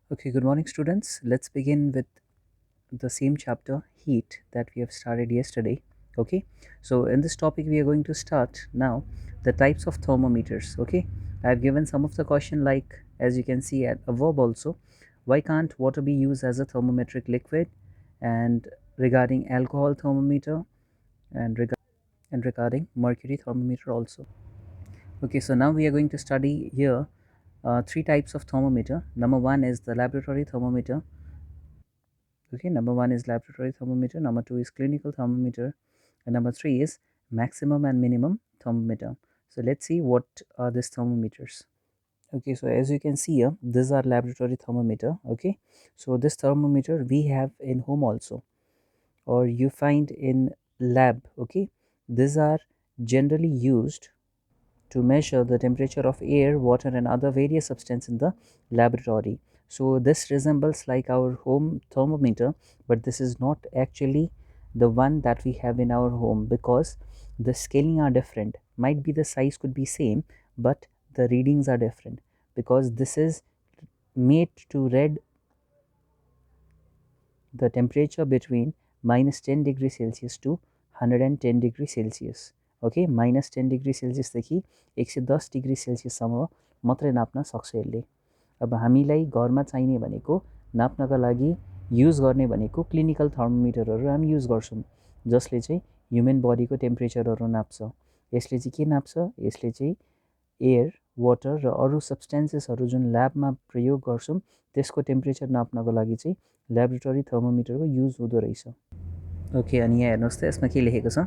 Okay, good morning, students. Let's begin with the same chapter, heat, that we have started yesterday. Okay, so in this topic, we are going to start now the types of thermometers. Okay, I have given some of the question, like as you can see at a verb also. Why can't water be used as a thermometric liquid? And regarding alcohol thermometer, and regarding mercury thermometer also. Okay, so now we are going to study here three types of thermometer. Number one is the laboratory thermometer. Okay, number one is laboratory thermometer, number two is clinical thermometer, and number three is maximum and minimum thermometer. So let's see what are these thermometers. Okay, so as you can see here, these are laboratory thermometer. Okay, so this thermometer we have in home also, or you find in lab. Okay, these are generally used to measure the temperature of air, water, and other various substances in the laboratory. So this resembles like our home thermometer, but this is not actually the one that we have in our home, because the scaling are different. Might be the size could be same, but the readings are different, because this is made to read the temperature between -10 degree Celsius to 110 degree Celsius. Okay, -10 degree सेल्सियसदेखि 110 degree सेल्सियससम्म मात्रै नाप्न सक्छ यसले. अब हामीलाई घरमा चाहिने भनेको, नाप्नका लागि युज गर्ने भनेको क्लिनिकल थर्मोमिटरहरू हामी युज गर्छौँ, जसले चाहिँ ह्युमन बडीको टेम्परेचरहरू नाप्छ. यसले चाहिँ के नाप्छ? यसले चाहिँ एयर, वाटर र अरू सब्सटेन्सेसहरू जुन ल्याबमा प्रयोग गर्छौँ त्यसको टेम्परेचर नाप्नको लागि चाहिँ ल्याबोरेटरी थर्मोमिटरको युज हुँदो रहेछ. ओके, अनि यहाँ हेर्नुहोस् त, यसमा के लेखेको छ?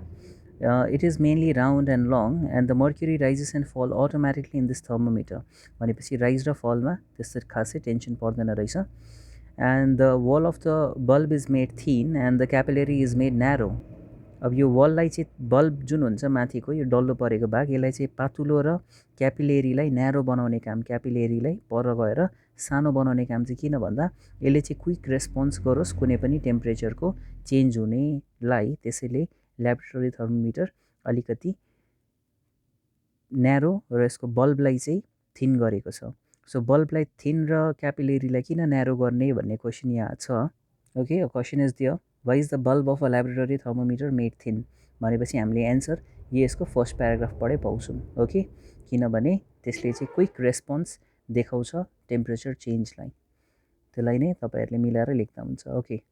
It is mainly round and long and the mercury rises and fall automatically in this thermometer. भनेपछि राइज र फलमा त्यस्तो खासै टेन्सन पर्दैन रहेछ. And the wall of the bulb is made thin and the capillary is made narrow. अब यो वललाई चाहिँ, bulb जुन हुन्छ माथिको यो डल्लो परेको भाग, यसलाई चाहिँ पातुलो र क्यापिलेरीलाई न्यारो बनाउने काम, क्यापिलेरीलाई पर गएर सानो बनाउने काम चाहिँ किन भन्दा यसले चाहिँ क्विक रेस्पोन्स गरोस् कुनै पनि टेम्परेचरको चेन्ज हुनेलाई. त्यसैले ल्याबोरेटरी थर्मोमिटर अलिकति न्यारो र यसको बल्बलाई चाहिँ थिन गरेको छ. सो बल्बलाई थिन र क्यापिलेरीलाई किन न्यारो गर्ने भन्ने क्वेसन यहाँ छ. Okay, question is there, why is the bulb of a laboratory thermometer made thin? भनेपछि हामीले एन्सर यसको फर्स्ट प्याराग्राफबाटै पाउँछौँ. ओके, किनभने त्यसले चाहिँ क्विक रेस्पोन्स देखाउँछ टेम्परेचर चेन्जलाई. त्यसलाई नै तपाईँहरूले मिलाएर लेख्दा हुन्छ. Okay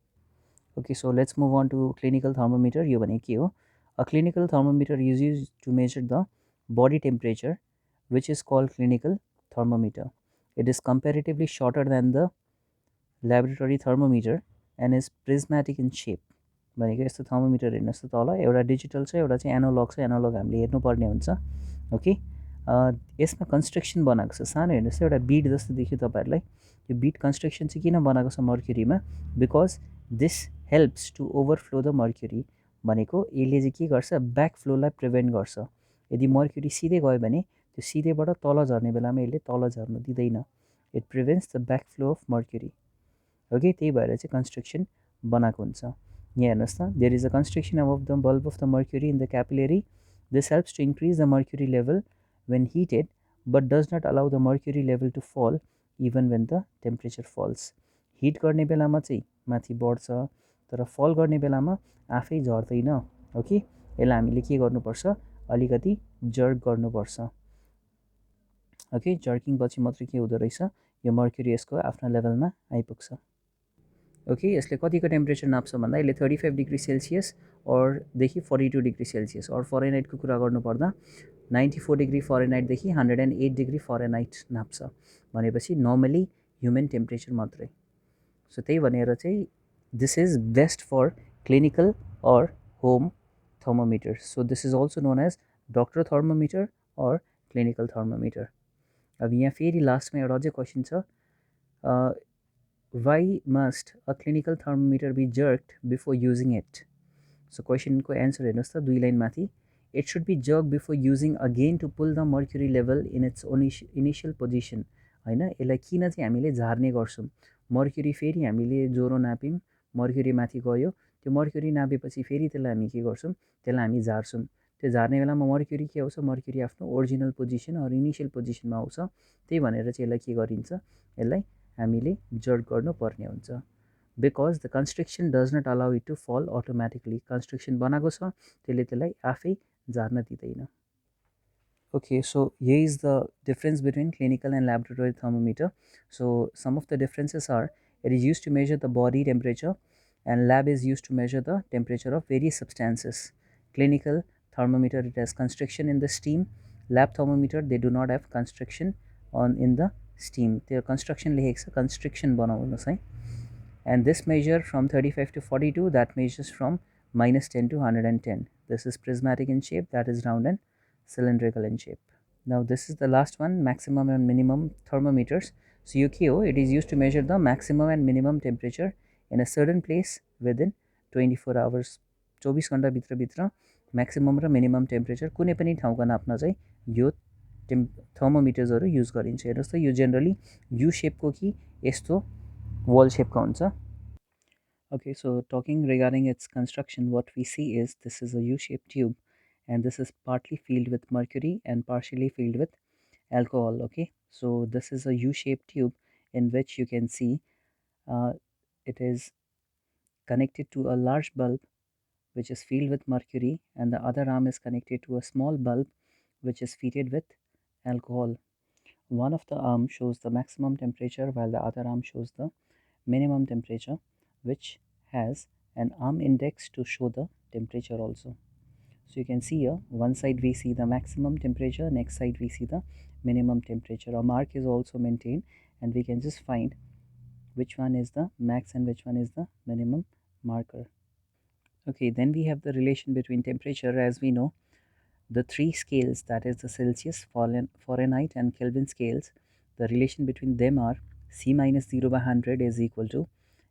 okay, so let's move on to clinical thermometer. यो भने के हो? A clinical thermometer is use to measure the body temperature which is called clinical thermometer. It is comparatively shorter than the laboratory thermometer and is prismatic in shape. भनेको यस्तो thermometer हेर्नुहोस् त, तल एउटा डिजिटल छ, एउटा चाहिँ एनालग छ. एनालग हामीले हेर्नुपर्ने हुन्छ. ओके, यसमा कन्स्ट्रक्सन बनाएको छ सानो, हेर्नुहोस् त, एउटा बिड जस्तो देखियो तपाईँहरूलाई. यो बिड कन्स्ट्रक्सन चाहिँ किन बनाएको छ मर्क्युरीमा? Because this helps to overflow the mercury. भनेको यसले चाहिँ के गर्छ? ब्याक फ्लोलाई प्रिभेन्ट गर्छ. यदि मर्क्युरी सिधै गयो भने त्यो सिधैबाट तल झर्ने बेलामा यसले तल झर्न दिँदैन. It prevents the back flow of mercury. Okay, त्यही भएर चाहिँ कन्स्ट्रक्सन बनाएको हुन्छ. यहाँ हेर्नुहोस् त, there is a construction of the bulb of the mercury in the capillary. This helps to increase the mercury level when heated, but does not allow the mercury level to fall even when the temperature falls. Hit गर्ने बेलामा चाहिँ माथि बढ्छ, तर फल गर्ने बेलामा आफै झर्दैन. ओके, यसलाई हामीले के गर्नुपर्छ? अलिकति जर्क गर्नुपर्छ. ओके, जर्किङ पछि मात्रै के हुँदो रहेछ? यो मर्क्युरी यसको आफ्नो लेभलमा आइपुग्छ. ओके, यसले कतिको टेम्परेचर नाप्छ भन्दा यसले 35 डिग्री सेल्सियस देखि 42 डिग्री सेल्सियस, और फरेनहाइटको कुरा गर्नुपर्दा 94 डिग्री फरेनहाइटदेखि 108 डिग्री फरेनहाइट नाप्छ. भनेपछि नर्मली ह्युमन टेम्परेचर मात्रै. सो त्यही भनेर चाहिँ this is best for clinical or home thermometer. So this is also known as doctor thermometer or clinical thermometer. अब यहाँ फेरि लास्टमा एउटा अझै क्वेसन छ. why must a clinical thermometer be jerked before using it? So question को answer हेर्नुहोस् त, 2 लाइन माथि. It should be jerked before using again to pull the mercury level in its initial position. हैन, यसलाई किन चाहिँ हामीले झार्ने गर्छौँ? मर्क्युरी फेरि हामीले ज्वरो नाप्यौँ, मर्क्युरी माथि गयो, त्यो मर्क्युरी नापेपछि फेरि त्यसलाई हामी के गर्छौँ? त्यसलाई हामी झार्छौँ. त्यो झार्ने बेलामा मर्क्युरी के आउँछ? मर्क्युरी आफ्नो ओरिजिनल पोजिसन अर इनिसियल पोजिसनमा आउँछ. त्यही भनेर चाहिँ यसलाई के गरिन्छ? यसलाई हामीले जर्क गर्नुपर्ने हुन्छ, because the constriction does not allow it to fall automatically. Constriction बनाएको छ, त्यसले त्यसलाई आफै झार्न दिँदैन। Okay, so here is the difference between clinical and laboratory thermometer. So some of the differences are, it is used to measure the body temperature, and lab is used to measure the temperature of various substances. Clinical thermometer, it has constriction in the steam. Lab thermometer, they do not have constriction on in the steam. Their construction लेखेको छ, constriction बनाउनुहोस् है। And this measure from 35 to 42, that measures from -10 to 110. This is prismatic in shape, that is round and cylindrical in shape. Now this is the last one, maximum and minimum thermometers. So UKO, it is used to measure the maximum and minimum temperature in a certain place within 24 hours. 24 घण्टा भित्र maximum र minimum temperature कुनै पनि ठाउँको नाप्न चाहिँ यो थर्मोमिटर्सहरू use गरिन्छ। हेर्नुहोस् त, यो generally यु शेपको कि यस्तो wall shape का हुन्छ। Okay, so talking regarding its construction, what we see is this is a U-shaped tube, and this is partly filled with mercury and partially filled with alcohol. Okay, so this is a U-shaped tube in which you can see uh, it is connected to a large bulb which is filled with mercury, and the other arm is connected to a small bulb which is fitted with alcohol. One of the arms shows the maximum temperature while the other arm shows the minimum temperature, which has an arm index to show the temperature also. So you can see here, one side we see the maximum temperature, next side we see the minimum temperature. A mark is also maintained, and we can just find which one is the max and which one is the minimum marker. Okay, then we have the relation between temperature. As we know, the three scales, that is the Celsius, Fahrenheit and Kelvin scales, the relation between them are C minus 0 by 100 is equal to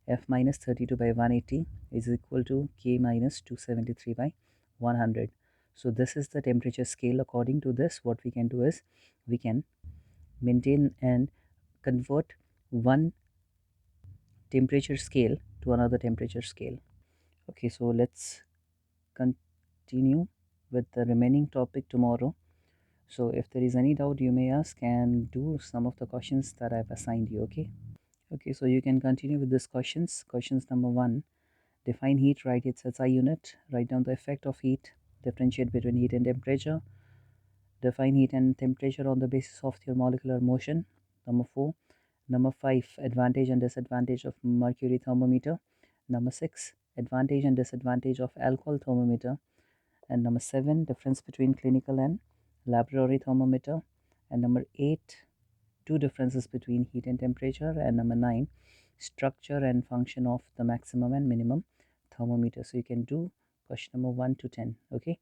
F minus 32 by 180 is equal to K minus 273 by 100. So this is the temperature scale. According to this, what we can do is we can maintain and convert one temperature scale to another temperature scale. Okay, so let's continue with the remaining topic tomorrow. So if there is any doubt, you may ask and do some of the questions that I've assigned you. Okay, so you can continue with these questions. Questions number 1, define heat, write its SI unit, write down the effect of heat, differentiate between heat and temperature, define heat and temperature on the basis of your molecular motion. Number 4. Number 5, advantage and disadvantage of mercury thermometer. Number 6, advantage and disadvantage of alcohol thermometer. And number 7, difference between clinical and laboratory thermometer. And number 8, two differences between heat and temperature. And number 9, structure and function of the maximum and minimum thermometer. So you can do question number 1 to 10. Okay,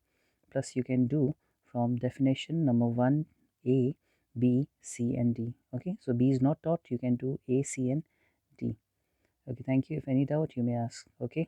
plus you can do from definition number 1, A, B, C and D. Okay, so B is not taught, you can do A, C and D. Okay, thank you. If any doubt, you may ask. Okay.